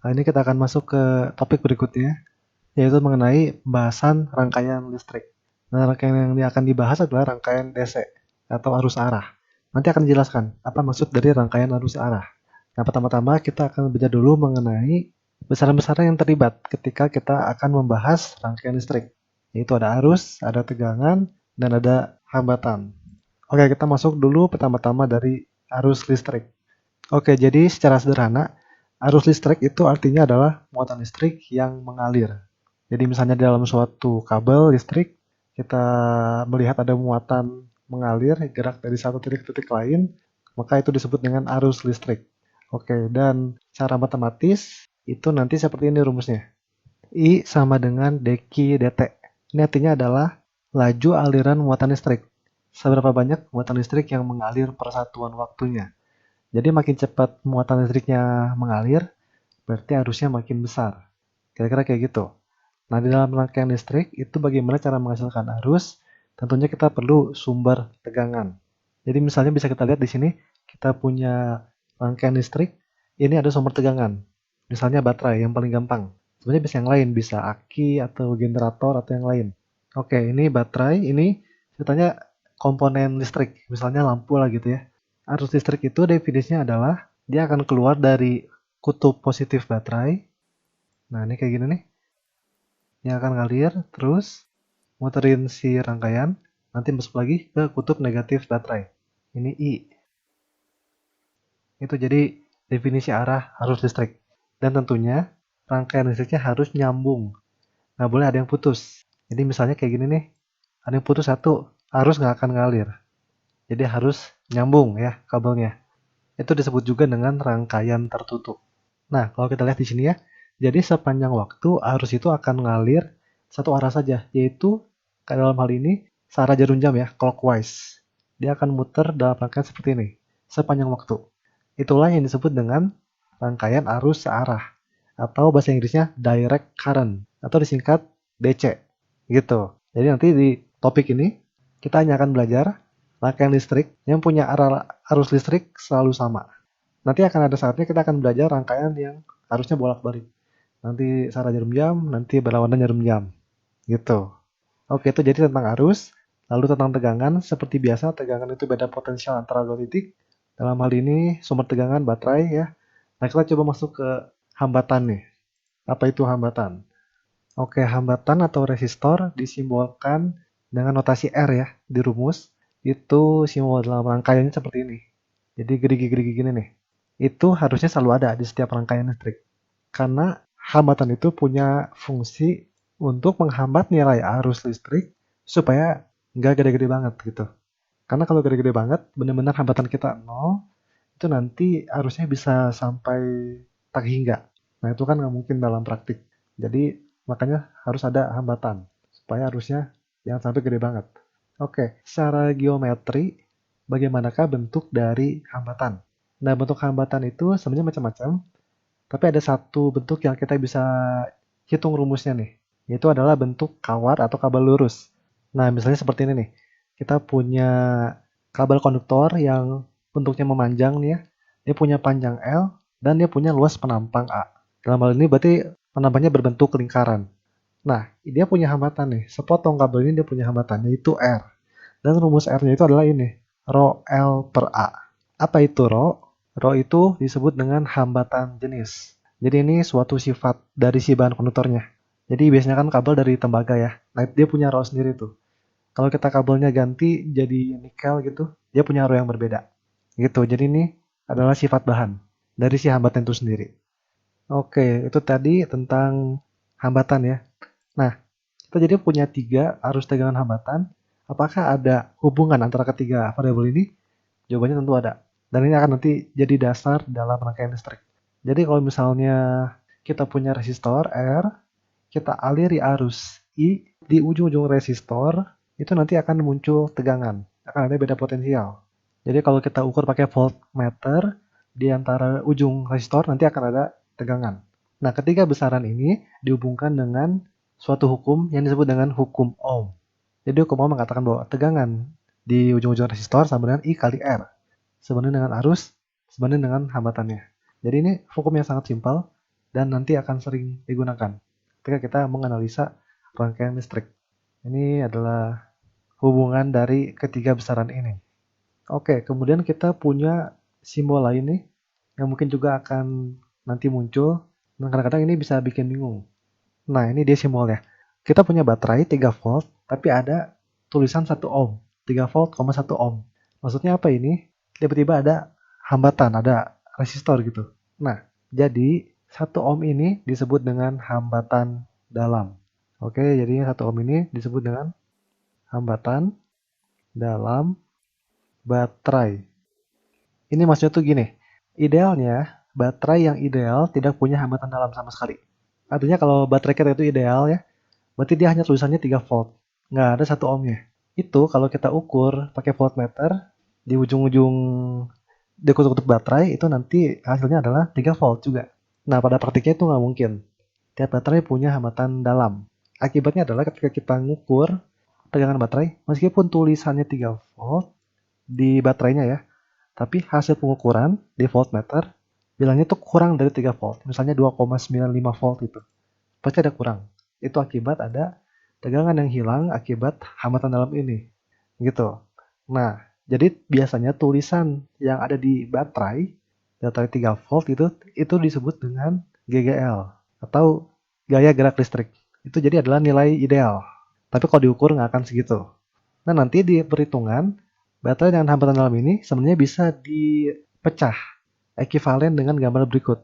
Nah, ini kita akan masuk ke topik berikutnya, yaitu mengenai pembahasan rangkaian listrik. Nah, rangkaian yang akan dibahas adalah rangkaian DC atau arus arah. Nanti akan dijelaskan apa maksud dari rangkaian arus arah. Nah, pertama-tama kita akan belajar dulu mengenai besaran-besaran yang terlibat ketika kita akan membahas rangkaian listrik. Yaitu ada arus, ada tegangan, dan ada hambatan. Oke, kita masuk dulu pertama-tama dari arus listrik. Oke, jadi secara sederhana, arus listrik itu artinya adalah muatan listrik yang mengalir. Jadi misalnya dalam suatu kabel listrik, kita melihat ada muatan mengalir, gerak dari satu titik ke titik lain, maka itu disebut dengan arus listrik. Oke, dan secara matematis, itu nanti seperti ini rumusnya. I sama dengan dq dt. Ini artinya adalah laju aliran muatan listrik. Seberapa banyak muatan listrik yang mengalir per satuan waktunya. Jadi makin cepat muatan listriknya mengalir, berarti arusnya makin besar. Kira-kira kayak gitu. Nah, di dalam rangkaian listrik, itu bagaimana cara menghasilkan arus? Tentunya kita perlu sumber tegangan. Jadi misalnya bisa kita lihat di sini, kita punya rangkaian listrik, ini ada sumber tegangan. Misalnya baterai, yang paling gampang. Sebenarnya bisa yang lain, bisa aki atau generator atau yang lain. Oke, ini baterai, ini ceritanya komponen listrik, misalnya lampu lah gitu ya. Arus listrik itu definisinya adalah dia akan keluar dari kutub positif baterai. Nah, ini kayak gini nih. Yang akan ngalir terus muterin si rangkaian, nanti masuk lagi ke kutub negatif baterai. Ini I. Itu jadi definisi arah arus listrik. Dan tentunya rangkaian listriknya harus nyambung. Nggak boleh ada yang putus. Jadi misalnya kayak gini nih, ada yang putus satu, arus nggak akan ngalir. Jadi harus nyambung ya kabelnya. Itu disebut juga dengan rangkaian tertutup. Nah, kalau kita lihat di sini ya, jadi sepanjang waktu arus itu akan ngalir satu arah saja, yaitu dalam hal ini searah jarum jam ya, clockwise. Dia akan muter dalam rangkaian seperti ini, sepanjang waktu. Itulah yang disebut dengan rangkaian arus searah, atau bahasa Inggrisnya direct current, atau disingkat DC, gitu. Jadi nanti di topik ini, kita hanya akan belajar rangkaian listrik yang punya arus listrik selalu sama. Nanti akan ada saatnya kita akan belajar rangkaian yang harusnya bolak-balik. Nanti searah jarum jam, nanti berlawanan jarum jam. Gitu. Oke, itu jadi tentang arus. Lalu tentang tegangan, seperti biasa tegangan itu beda potensial antara dua titik. Dalam hal ini sumber tegangan baterai ya. Nah, kita coba masuk ke hambatan nih. Apa itu hambatan? Oke, hambatan atau resistor disimbolkan dengan notasi R ya di rumus. Itu simbol dalam rangkaiannya seperti ini. Jadi gerigi-gerigi gini nih. Itu harusnya selalu ada di setiap rangkaian listrik. Karena hambatan itu punya fungsi untuk menghambat nilai arus listrik supaya nggak gede-gede banget gitu. Karena kalau gede-gede banget, benar-benar hambatan kita nol, itu nanti arusnya bisa sampai tak hingga. Nah, itu kan nggak mungkin dalam praktik. Jadi, makanya harus ada hambatan, supaya arusnya jangan sampai gede banget. Oke, secara geometri, bagaimanakah bentuk dari hambatan? Nah, bentuk hambatan itu sebenarnya macam-macam, tapi ada satu bentuk yang kita bisa hitung rumusnya nih, yaitu adalah bentuk kawat atau kabel lurus. Nah, misalnya seperti ini nih. Kita punya kabel konduktor yang bentuknya memanjang nih ya. Dia punya panjang L dan dia punya luas penampang A. Dalam hal ini berarti penampangnya berbentuk lingkaran. Nah, dia punya hambatan nih. Sepotong kabel ini dia punya hambatan, yaitu R. Dan rumus R-nya itu adalah ini, Rho L per A. Apa itu Rho? Rho itu disebut dengan hambatan jenis. Jadi ini suatu sifat dari si bahan konduktornya. Jadi biasanya kan kabel dari tembaga ya. Nah, dia punya Rho sendiri tuh. Kalau kita kabelnya ganti jadi nikel gitu, dia punya Rho yang berbeda. Gitu. Jadi ini adalah sifat bahan dari si hambatan itu sendiri. Oke, itu tadi tentang hambatan ya. Nah, kita jadi punya tiga arus tegangan hambatan. Apakah ada hubungan antara ketiga variabel ini? Jawabannya tentu ada. Dan ini akan nanti jadi dasar dalam rangkaian listrik. Jadi kalau misalnya kita punya resistor R, kita aliri arus I di ujung-ujung resistor, itu nanti akan muncul tegangan. Akan ada beda potensial. Jadi kalau kita ukur pakai voltmeter, di antara ujung resistor nanti akan ada tegangan. Nah, ketiga besaran ini dihubungkan dengan suatu hukum yang disebut dengan hukum Ohm. Jadi hukum Ohm mengatakan bahwa tegangan di ujung-ujung resistor sama dengan I kali R. Sebanding dengan arus, sebanding dengan hambatannya. Jadi ini hukum yang sangat simpel. dan nanti akan sering digunakan ketika kita menganalisa rangkaian listrik. Ini adalah hubungan dari ketiga besaran ini. Oke, kemudian kita punya simbol lain nih yang mungkin juga akan nanti muncul. Dan kadang-kadang ini bisa bikin bingung. Nah, ini dia simbolnya. Kita punya baterai 3 volt, tapi ada tulisan 1 ohm. 3 volt, 1 ohm. Maksudnya apa ini? Tiba-tiba ada hambatan, ada resistor gitu. Nah, jadi 1 ohm ini disebut dengan hambatan dalam. Oke, jadi 1 ohm ini disebut dengan hambatan dalam baterai. Ini maksudnya tuh gini, idealnya baterai yang ideal tidak punya hambatan dalam sama sekali. Artinya kalau baterai kita itu ideal ya, berarti dia hanya tulisannya 3 volt, nggak ada 1 ohmnya. Itu kalau kita ukur pakai voltmeter, di ujung-ujung di kutub-kutub baterai itu nanti hasilnya adalah 3 volt juga. Nah, pada praktiknya itu nggak mungkin. Tiap baterai punya hambatan dalam. Akibatnya adalah ketika kita ngukur tegangan baterai, meskipun tulisannya 3 volt di baterainya ya, tapi hasil pengukuran di voltmeter bilangnya tuh kurang dari 3 volt. Misalnya 2,95 volt itu. Pasti ada kurang. Itu akibat ada tegangan yang hilang akibat hambatan dalam ini. Gitu. Nah, jadi biasanya tulisan yang ada di baterai 3 volt itu disebut dengan GGL atau gaya gerak listrik. Itu jadi adalah nilai ideal. Tapi kalau diukur nggak akan segitu. Nah, nanti di perhitungan baterai dengan hambatan dalam ini sebenarnya bisa dipecah ekivalen dengan gambar berikut.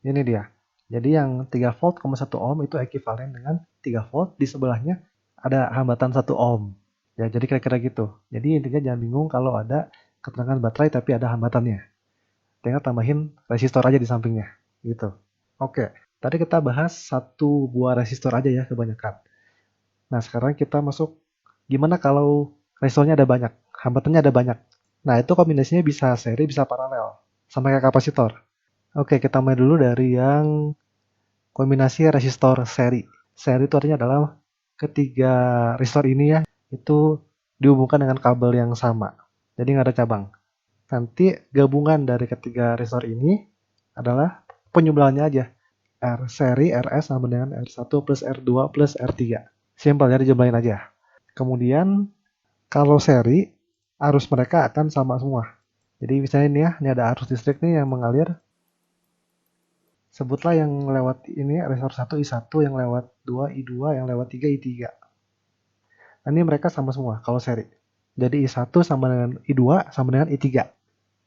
Ini dia. Jadi yang 3 volt, 1 ohm itu ekivalen dengan 3 volt, di sebelahnya ada hambatan 1 ohm. Ya, jadi kira-kira gitu. Jadi intinya jangan bingung kalau ada keterangan baterai tapi ada hambatannya. Tinggal tambahin resistor aja di sampingnya. Gitu. Oke, tadi kita bahas satu buah resistor aja ya kebanyakan. Nah, sekarang kita masuk gimana kalau resistornya ada banyak, hambatannya ada banyak. Nah, itu kombinasinya bisa seri, bisa paralel. Sama kayak kapasitor. Oke, kita mulai dulu dari yang kombinasi resistor seri. Seri itu artinya adalah ketiga resistor ini ya, itu dihubungkan dengan kabel yang sama. Jadi nggak ada cabang. Nanti gabungan dari ketiga resistor ini adalah penjumlahannya aja. R seri, RS sama dengan R1 plus R2 plus R3. Simpel ya, dijumlahin aja. Kemudian kalau seri, arus mereka akan sama semua. Jadi misalnya ini ya, ini ada arus listrik nih yang mengalir. Sebutlah yang lewat ini resistor 1 I1, yang lewat 2 I2, yang lewat 3 I3. Nah, ini mereka sama semua kalau seri. Jadi I1 sama dengan I2 sama dengan I3.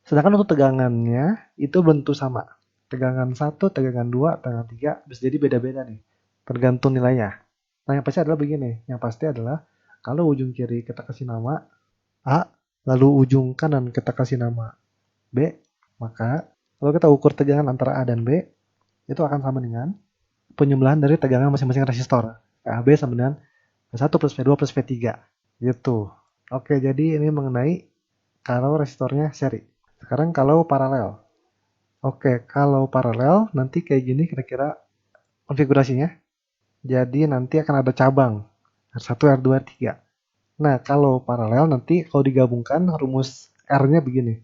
Sedangkan untuk tegangannya itu belum tentu sama. Tegangan 1, tegangan 2, tegangan 3 bisa jadi beda-beda nih. Tergantung nilainya. Nah, yang pasti adalah begini. Yang pasti adalah kalau ujung kiri kita kasih nama A, lalu ujung kanan kita kasih nama B, maka kalau kita ukur tegangan antara A dan B, itu akan sama dengan penjumlahan dari tegangan masing-masing resistor. AB sama dengan V1 plus V2 plus V3. Gitu. Oke, jadi ini mengenai kalau resistornya seri. Sekarang kalau paralel. Oke, kalau paralel nanti kayak gini kira-kira konfigurasinya. Jadi nanti akan ada cabang. R1, R2, R3. Nah, kalau paralel nanti kalau digabungkan rumus R-nya begini.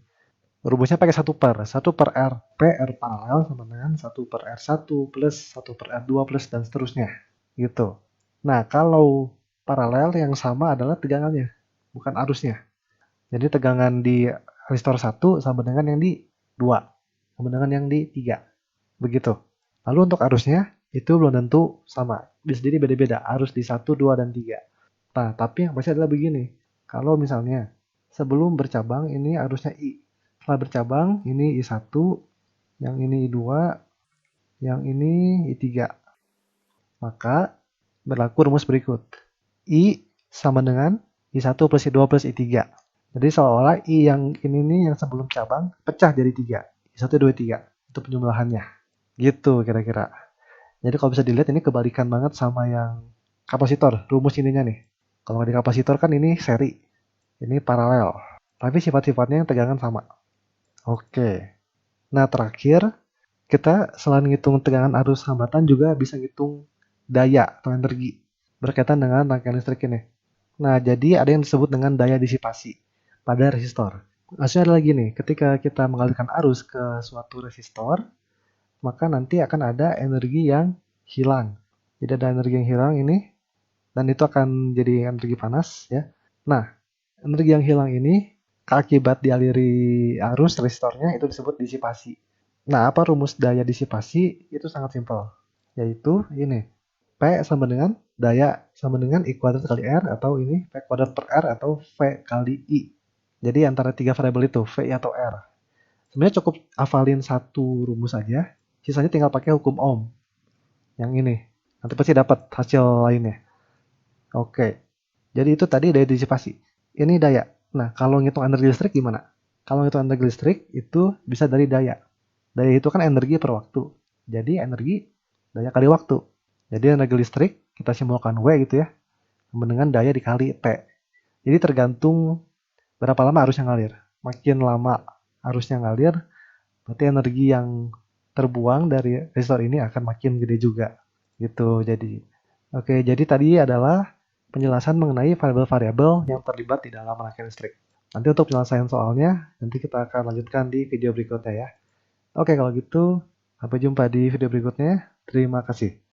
Rumusnya pakai 1 per R. P R paralel sama dengan 1 per R1 plus 1 per R2 plus dan seterusnya. Gitu. Nah, kalau paralel yang sama adalah tegangannya, bukan arusnya. Jadi tegangan di resistor 1 sama dengan yang di 2, sama dengan yang di 3. Begitu. Lalu untuk arusnya, itu belum tentu sama. Bisa jadi beda-beda, arus di 1, 2, dan 3. Nah, tapi yang pasti adalah begini. Kalau misalnya sebelum bercabang ini arusnya I. Setelah bercabang ini I1, yang ini I2, yang ini I3. Maka berlaku rumus berikut. I sama dengan I1 plus I2 plus I3. Jadi seolah-olah I yang ini nih yang sebelum cabang pecah jadi 3. I1, I2, I3. Itu penjumlahannya. Gitu kira-kira. Jadi kalau bisa dilihat ini kebalikan banget sama yang kapasitor. Rumus ininya nih. Kalau di kapasitor kan ini seri. Ini paralel. Tapi sifat-sifatnya yang tegangan sama. Oke. Nah, terakhir kita selain ngitung tegangan arus hambatan juga bisa ngitung daya atau energi berkaitan dengan rangkaian listrik ini. Nah, jadi ada yang disebut dengan daya disipasi pada resistor. Maksudnya adalah gini, ketika kita mengalirkan arus ke suatu resistor, maka nanti akan ada energi yang hilang. Jadi ada energi yang hilang ini, dan itu akan jadi energi panas ya. Nah, energi yang hilang ini akibat dialiri arus resistornya itu disebut disipasi. Nah, apa rumus daya disipasi? Itu sangat simpel, yaitu ini, P sama dengan daya sama dengan I kuadrat kali R, atau ini P kuadrat per R, atau V kali I. Jadi antara tiga variabel itu, V atau R. Sebenarnya cukup hafalin satu rumus saja, sisanya tinggal pakai hukum Ohm. Yang ini, nanti pasti dapat hasil lainnya. Oke, jadi itu tadi daya disipasi. Ini daya. Nah, kalau ngitung energi listrik gimana? Kalau ngitung energi listrik itu bisa dari daya. Daya itu kan energi per waktu. Jadi energi daya kali waktu. Jadi energi listrik kita simbolkan W gitu ya, sama dengan daya dikali T. Jadi tergantung berapa lama arusnya ngalir. Makin lama arusnya ngalir, berarti energi yang terbuang dari resistor ini akan makin gede juga. Gitu jadi. Oke, jadi tadi adalah penjelasan mengenai variabel-variabel yang terlibat di dalam rangkaian listrik. Nanti untuk penyelesaian soalnya, nanti kita akan lanjutkan di video berikutnya ya. Oke, kalau gitu, sampai jumpa di video berikutnya. Terima kasih.